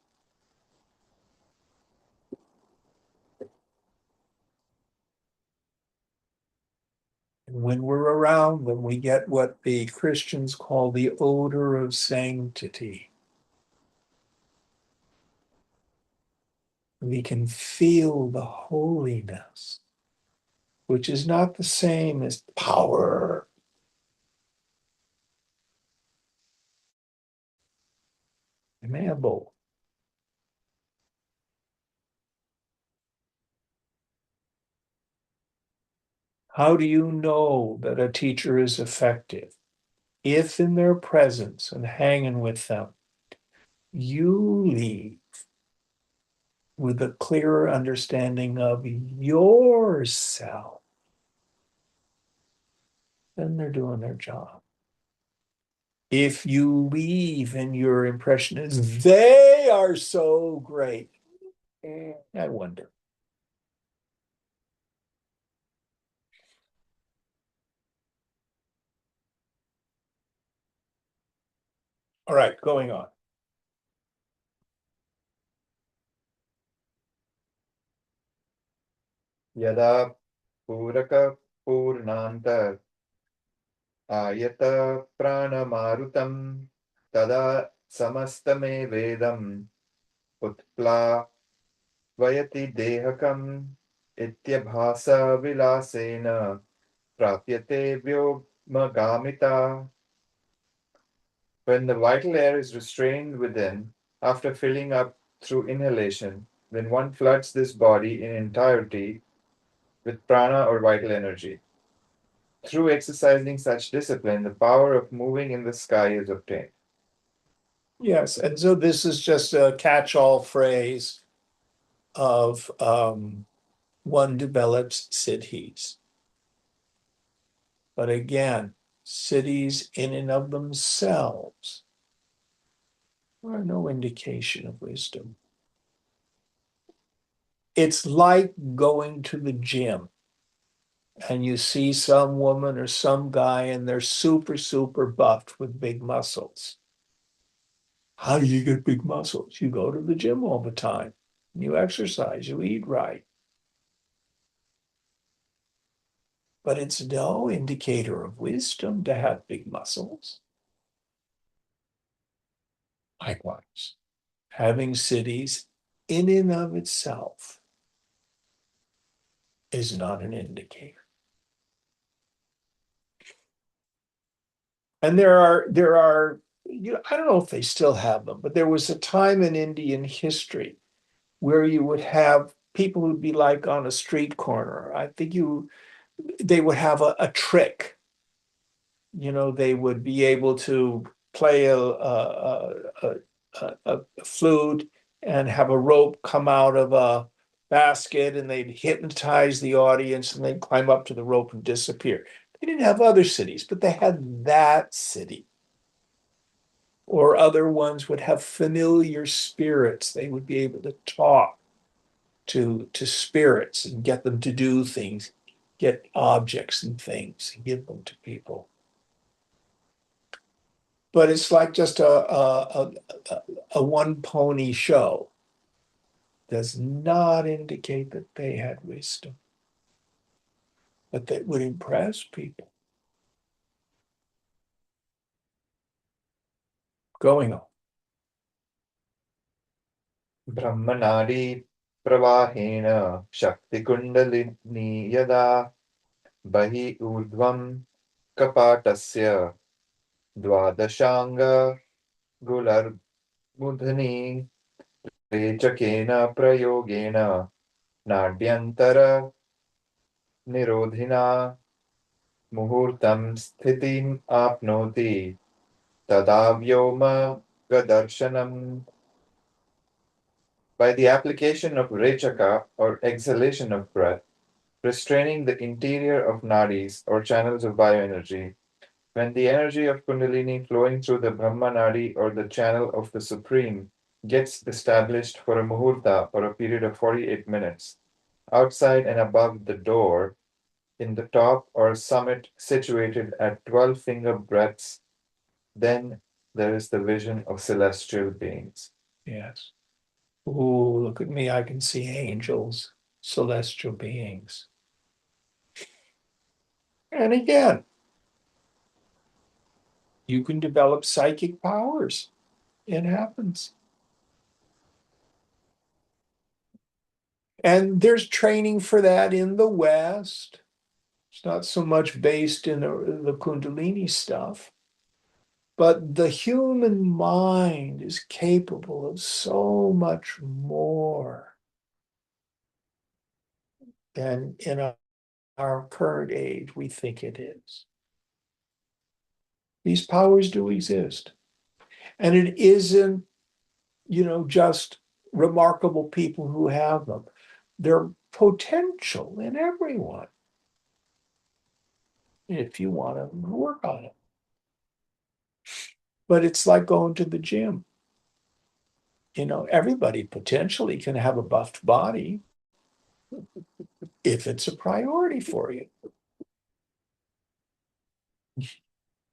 Speaker 3: And when we're around them, we get what the Christians call the odor of sanctity. We can feel the holiness, which is not the same as power. It may have both. How do you know that a teacher is effective? If in their presence and hanging with them, you leave with a clearer understanding of yourself, then they're doing their job. If you leave and your impression is they are so great, I wonder. All right, going on.
Speaker 1: Yada puraka purnantar ayata pranamarutam tada samastame vedam utpla vayati dehakam ityabhasa vilasena prapyate vyogmagamita. When the vital air is restrained within after filling up through inhalation, then one floods this body in entirety with prana or vital energy. Through exercising such discipline, the power of moving in the sky is obtained.
Speaker 3: Yes, and so this is just a catch-all phrase of one develops siddhis. But again, siddhis in and of themselves are no indication of wisdom. It's like going to the gym. and you see some woman or some guy and they're super, super buffed with big muscles. How do you get big muscles? You go to the gym all the time. You exercise, you eat right. But it's no indicator of wisdom to have big muscles. Likewise, having cities in and of itself is not an indicator. And there are, I don't know if they still have them, but there was a time in Indian history where you would have people who'd be like on a street corner. I think they would have a trick. They would be able to play a flute and have a rope come out of a basket, and they'd hypnotize the audience and they'd climb up to the rope and disappear. They didn't have other cities, but they had that city. Or other ones would have familiar spirits. They would be able to talk to spirits and get them to do things, get objects and things and give them to people. But it's like just a one pony show. Does not indicate that they had wisdom, but that would impress people. Going on.
Speaker 1: ब्रह्मनाडी प्रवाहेण शक्तिकुण्डलिनी यदा बहि ऊर्ध्वं कपाटस्य द्वादशाङ्गुलर्बुध्नि रेचकेन प्रयोगेन नाड्यन्तर निरोधिना मुहूर्तं स्थितिम् आप्नोति तदा व्योमगदर्शनम्. By the application of rechaka or exhalation of breath, restraining the interior of nadis or channels of bioenergy, when the energy of Kundalini flowing through the Brahma Nadi or the channel of the Supreme gets established for a muhurta or a period of 48 minutes, outside and above the door, in the top or summit situated at 12 finger breadths, then there is the vision of celestial beings.
Speaker 3: Yes. Oh, look at me. I can see angels, celestial beings. And again, you can develop psychic powers. It happens. And there's training for that in the West. It's not so much based in the Kundalini stuff, but the human mind is capable of so much more than in our current age we think it is. These powers do exist. And it isn't, just remarkable people who have them. They're potential in everyone if you want to work on it. But it's like going to the gym. Everybody potentially can have a buffed body if it's a priority for you.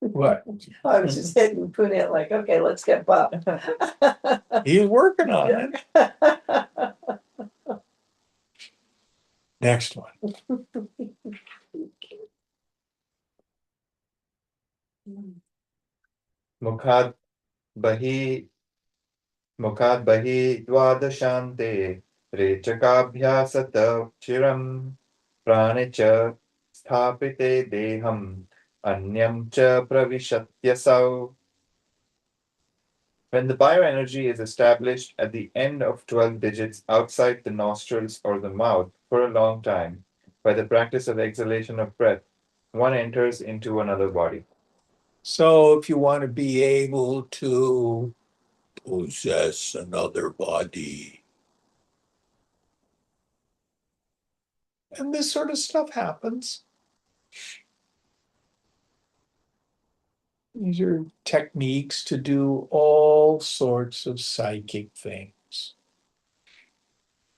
Speaker 3: What?
Speaker 4: I was just hitting Punet like, okay, let's get buff.
Speaker 3: He's working on it. Next one.
Speaker 1: मुखात् बहिः मुखात् बहिः द्वादशान्ते रेचकाभ्यासत चिरं प्राणे च स्थापिते देहम् अन्यं च प्रविशत्यसौ. When the bioenergy is established at the end of 12 digits outside the nostrils or the mouth for a long time, by the practice of exhalation of breath, one enters into another body.
Speaker 3: So if you want to be able to possess another body, and this sort of stuff happens. These are techniques to do all sorts of psychic things.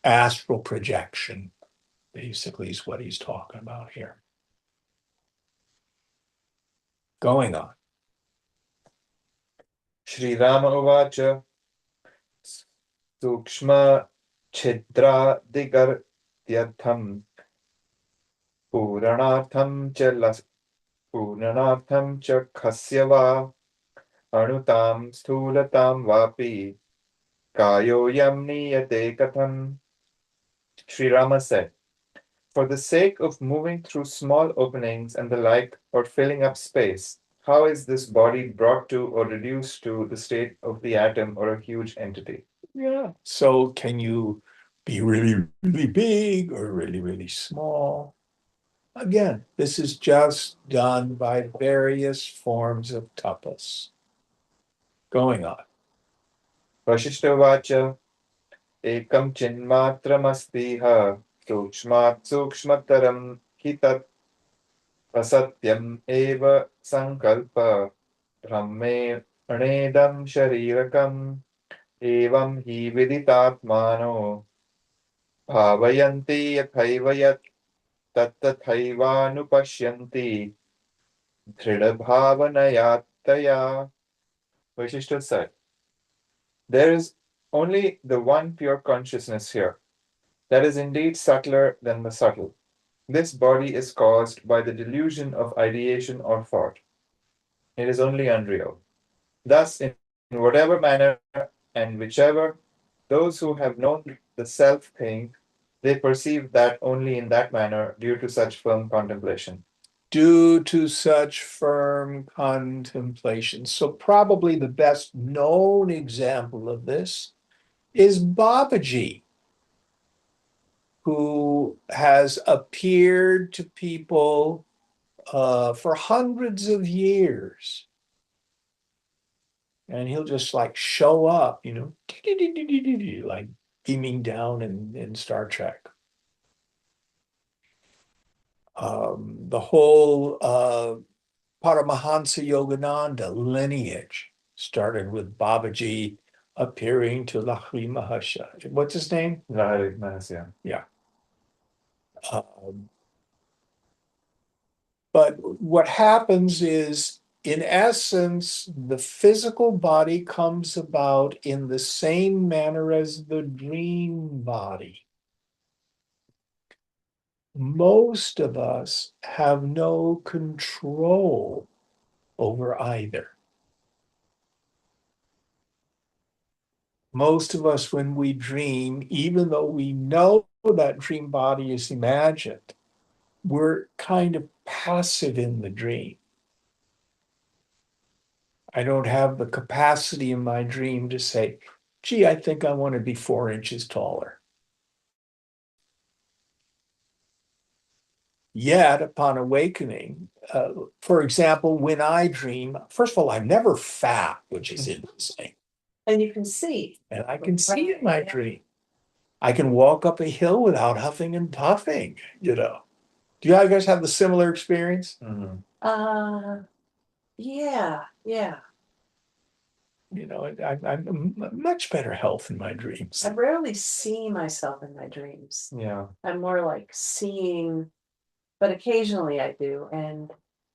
Speaker 3: Astral projection, basically, is what he's talking about here. Going on.
Speaker 1: Shri Rama Uvacha Sukshma Chidra Digartyatham Puranartham cha Khasyava Anutam Sthulatam Vapi Kayoyam Niyate Katham. Sri Rama said, for the sake of moving through small openings and the like, or filling up space, how is this body brought to or reduced to the state of the atom or a huge entity?
Speaker 3: Yeah. So can you be really, really big or really, really small? Again, this is just done by various forms of tapas. Going on.
Speaker 1: Vashishtha Vacha Ekam Chinmatramastiha Sukshmat Sukshmataram Hitat Asatyam Eva Sankalpa Brahmenedam Sharirikam Evam Hi Viditatmano Bhavayanti Yathaiva Yat Tattathaivanupashyanti Dridabhavanayataya. Vashishtha said, there is only the one pure consciousness here, that is indeed subtler than the subtle. This body is caused by the delusion of ideation or thought. It is only unreal. Thus, in whatever manner and whichever, those who have known the self think, they perceive that only in that manner due to such firm contemplation.
Speaker 3: Due to such firm contemplation. So probably the best known example of this is Babaji, who has appeared to people for hundreds of years. And he'll just like show up, like beaming down in Star Trek. The whole Paramahansa Yogananda lineage started with Babaji appearing to Lakshmi Mahasaya. What's his name?
Speaker 1: Lahari Mahasya.
Speaker 3: Yeah. But what happens is, in essence, the physical body comes about in the same manner as the dream body. Most of us have no control over either. Most of us, when we dream, even though we know that dream body is imagined, we're kind of passive in the dream. I don't have the capacity in my dream to say, gee, I think I want to be 4 inches taller. Yet, upon awakening, for example, when I dream, first of all, I'm never fat, which is interesting.
Speaker 4: And you can see.
Speaker 3: And I can see in my dream. I can walk up a hill without huffing and puffing, Do you guys have the similar experience?
Speaker 4: Yeah.
Speaker 3: I'm much better health in my dreams.
Speaker 4: I rarely see myself in my dreams.
Speaker 1: Yeah.
Speaker 4: I'm more like seeing, but occasionally I do. And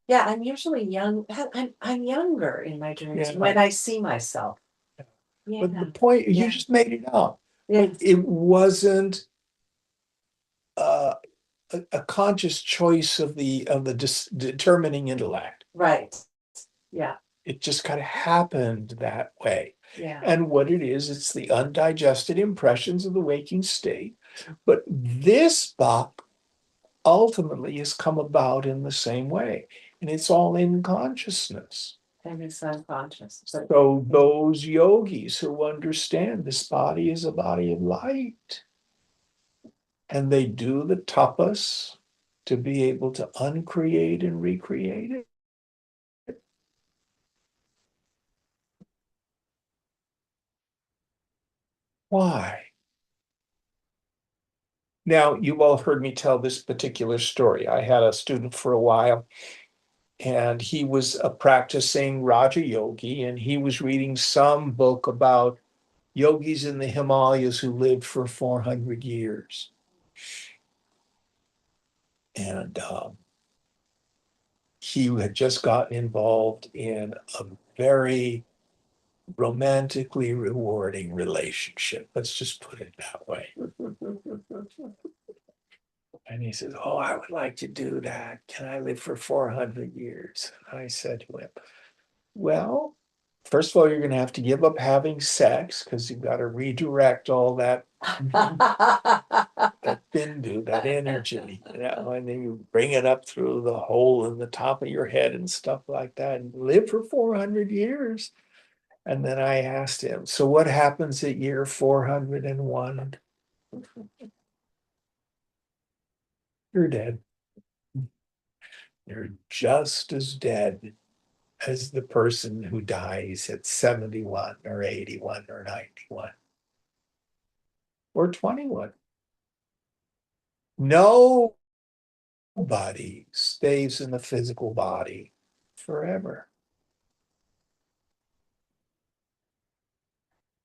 Speaker 4: yeah, I'm usually young. I'm younger in my dreams when I see myself. Yeah.
Speaker 3: But the point, you just made it up.
Speaker 4: Yeah.
Speaker 3: But it wasn't a conscious choice of the determining intellect.
Speaker 4: Right. Yeah.
Speaker 3: It just kind of happened that way.
Speaker 4: Yeah.
Speaker 3: And what it is, it's the undigested impressions of the waking state. But this Bach ultimately has come about in the same way. And it's all in consciousness.
Speaker 4: And it's unconscious.
Speaker 3: So those yogis who understand this body is a body of light, and they do the tapas to be able to uncreate and recreate it. Why? Now, you've all heard me tell this particular story. I had a student for a while, and he was a practicing Raja Yogi, and he was reading some book about yogis in the Himalayas who lived for 400 years. And he had just gotten involved in a very romantically rewarding relationship. Let's just put it that way. And he says, "Oh, I would like to do that. Can I live for 400 years?" And I said to him, "Well, first of all, you're going to have to give up having sex because you've got to redirect all that bindu, that energy, and then you bring it up through the hole in the top of your head and stuff like that, and live for 400 years." And then I asked him, "So what happens at year 401? You're dead. You're just as dead as the person who dies at 71 or 81 or 91 or 21. Nobody stays in the physical body forever.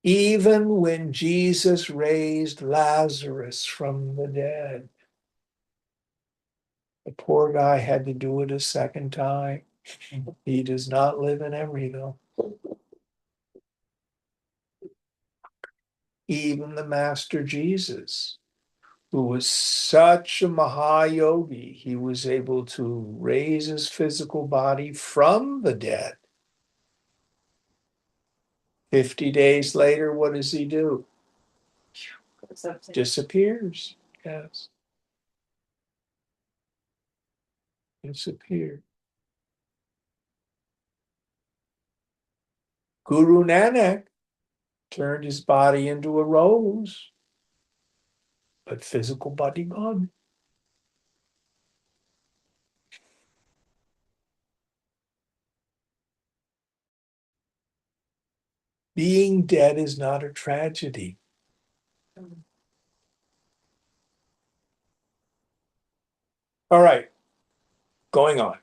Speaker 3: Even when Jesus raised Lazarus from the dead, the poor guy had to do it a second time. He does not live in Emeryville. Even the Master Jesus, who was such a Mahayogi, he was able to raise his physical body from the dead. 50 days later, what does he do? Disappears. Yes. Disappeared. Guru Nanak turned his body into a rose, but physical body gone. Being dead is not a tragedy. All right, going on.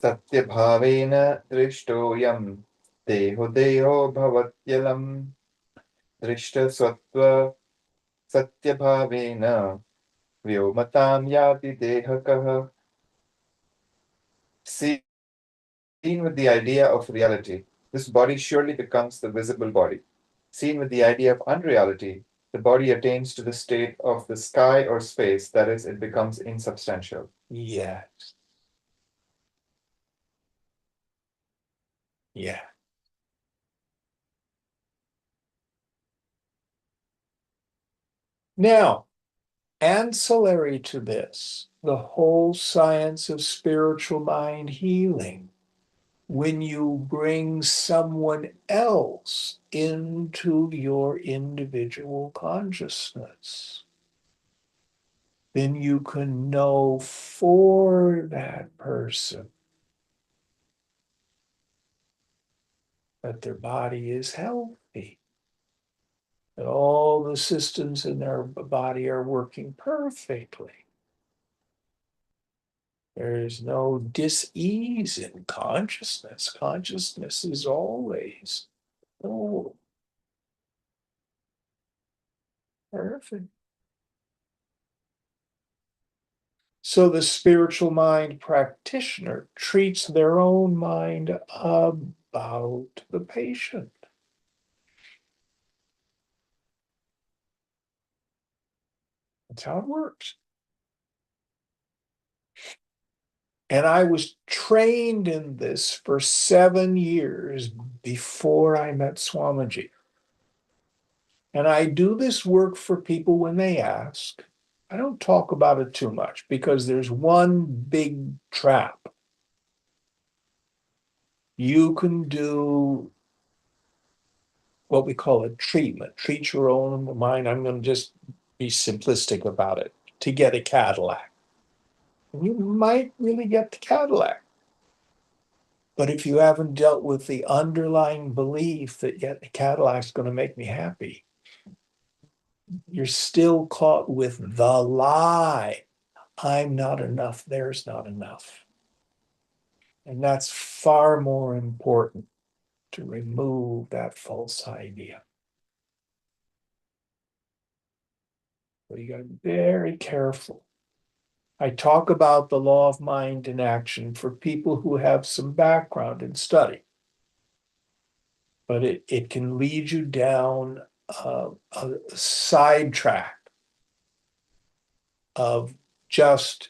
Speaker 1: सत्यभावेन दृष्टोऽयं देहो देहो भवत्यलं दृष्टस्वत्व सत्यभावेन व्योमतां याति देहकः. Seen with the idea of reality, this body surely becomes the visible body. Seen with the idea of unreality, the body attains to the state of the sky or space, that is, it becomes insubstantial.
Speaker 3: Yes. Yeah. Now, ancillary to this, the whole science of spiritual mind healing, when you bring someone else into your individual consciousness, then you can know for that person that their body is healthy, that all the systems in their body are working perfectly. There is no dis-ease in consciousness. Consciousness is always, oh, perfect. So the spiritual mind practitioner treats their own mind about the patient. That's how it works. And I was trained in this for 7 years before I met Swamiji. And I do this work for people when they ask. I don't talk about it too much because there's one big trap. You can do what we call a treatment, treat your own mind. I'm going to just be simplistic about it, to get a Cadillac. And you might really get the Cadillac. But if you haven't dealt with the underlying belief that yet the Cadillac's going to make me happy, you're still caught with the lie. I'm not enough, there's not enough. And that's far more important, to remove that false idea. So you got to be very careful I talk about the law of mind in action for people who have some background in study. But it can lead you down a sidetrack of just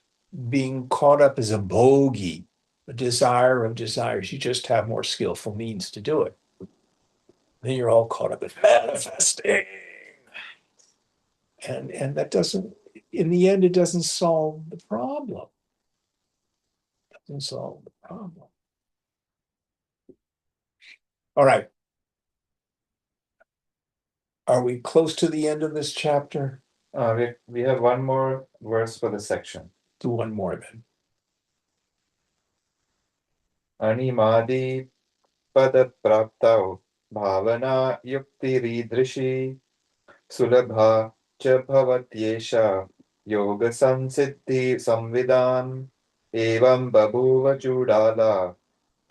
Speaker 3: being caught up as a bogey, a desire of desires. You just have more skillful means to do it. Then you're all caught up in manifesting. And that doesn't, in the end, it doesn't solve the problem. It doesn't solve the problem. All right. Are we close to the end of this chapter?
Speaker 1: We have one more verse for the section.
Speaker 3: Do one more then.
Speaker 1: Animadi pada praptau bhavana yuktiridrishi sulabha cha bhavatyesha yoga sansiddhi samvidan evam babuva chudala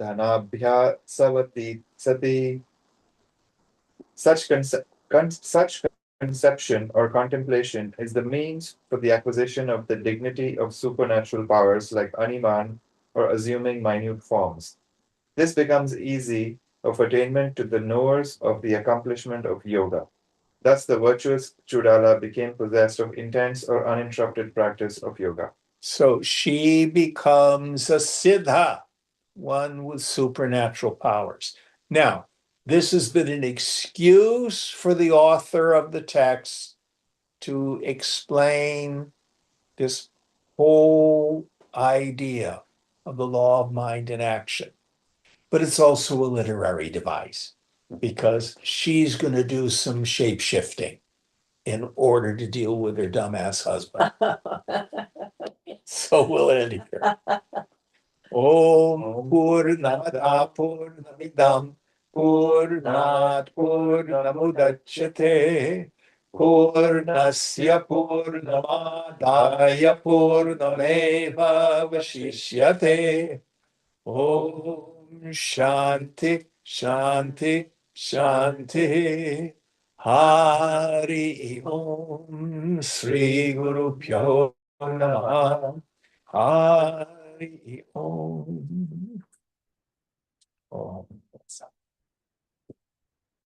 Speaker 1: dhanabhya savati sati. Such conception or contemplation is the means for the acquisition of the dignity of supernatural powers like animan or assuming minute forms. This becomes easy of attainment to the knowers of the accomplishment of yoga. Thus, the virtuous Chudala became possessed of intense or uninterrupted practice of yoga.
Speaker 3: So she becomes a siddha, one with supernatural powers. Now, this has been an excuse for the author of the text to explain this whole idea of the law of mind in action. But it's also a literary device because she's going to do some shape shifting in order to deal with her dumbass husband. So we'll end here. Om Purnamada Purnamidam Purnat Purnamudachyate Purnasya Purnamadaya Purnameva Vashishyate. Om Shanti Shanti Shanti. Hari Om Sri Guru Pyo Namaha. Hari Om. Om.